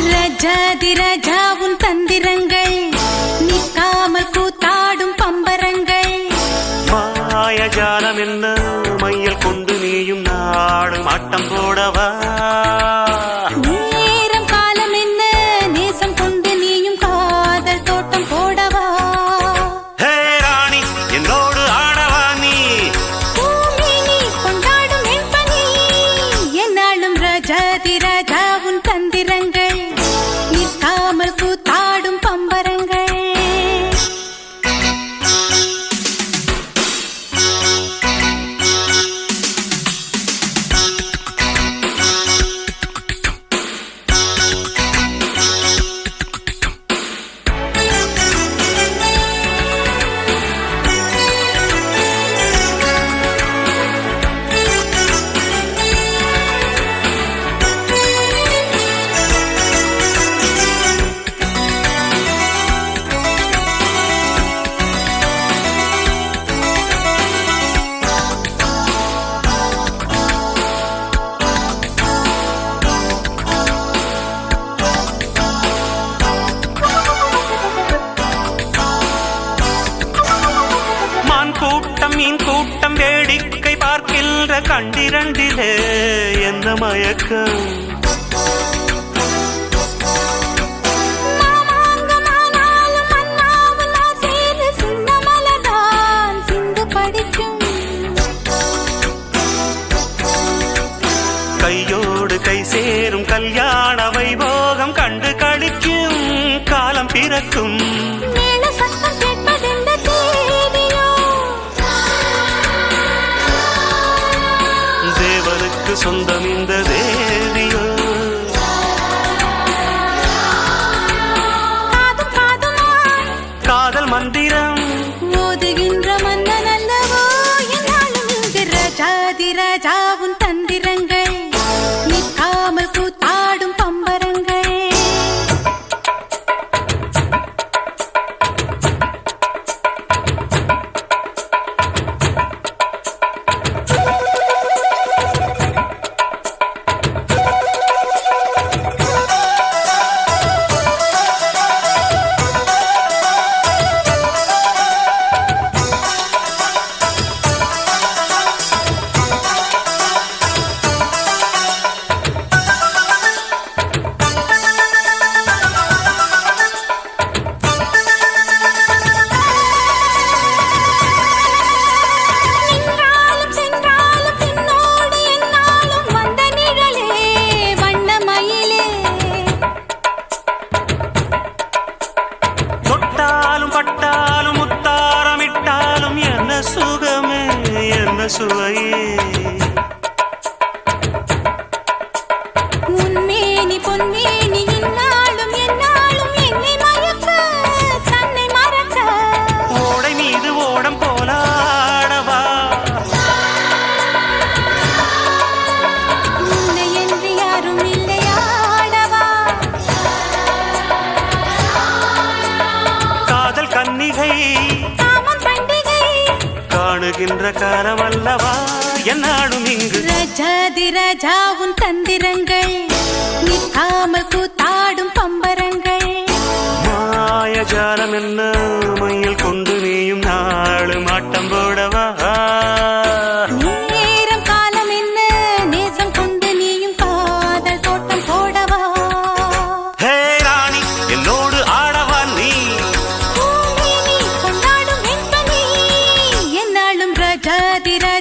ரஜாதி ராஜா உன் தந்திரங்கள் நிற்காமல் கூத்தாடும் பம்பரங்கள். மாயஜாலம் என்ன மையல் கொண்டு நீயும் நாடும் ஆட்டம் போடவா. நேரம் காலம் என்ன நேசம் கொண்டு நீயும் காதல் தோட்டம் போடவா. ஹே ராணி என்னோடு ஆடவா நீ. பூமினி கொண்டாடும் என் பணி என்னாலும் ரஜாதி ராஜா உன் தந்திரங்கள் நிற்காமல் கூத்தாடும் பம்பரங்கள். கூட்டம் மீன் கூட்டம் வேடிக்கை பார்க்கின்ற கண்டிரண்டிலே எந்த மயக்கம். கையோடு கை சேரும் கல்யாண வைபோகம் கண்டு கழிக்கும் காலம் பிறக்கும். சொந்தம் இந்த தேவியோ. காதல் மந்திரம் மோதுகின்ற மன்னன் அல்லவோ என்னாலும் இங்கு ரஜாதி ராஜா உன் தந்திரங்கள் நிற்காமல் கூத்தாடும் பம்பரங்கள். பட்டாலும் முத்தாரமிட்டாலும் என்ன சுகமே என்ன சுவையே. உன்மேனி பொன்மேனி இன்னாலும் என்னாலும் என்னை மயக்க தன்னை மறக்க. ஓடை மீது ஓடம் போலாடவா. உன்னை என்று யாரும் இல்லையாடவா. காதல் கன்னிகை காமம் பண்டிகை காணுகின்ற காலம் அல்லவா என்னாலும் இங்கு. ரஜாதி ராஜா உன் தந்திரங்கள் நிற்காமல் கூத்தாடும் பம்பரங்கள். மாயஜாலம் என்ன மையல் கொண்டு நீயும் நாளும் ஆட்டம் போடவா. நேரம் காலம் என்ன நேசம் கொண்டு நீயும் காதல் தோட்டம் போடவா. ஹே ராணி என்னோடு ஆடவா நீ. பூமினி கொண்டாடும் என் பணி என்னாலும் ரஜாதி ராஜா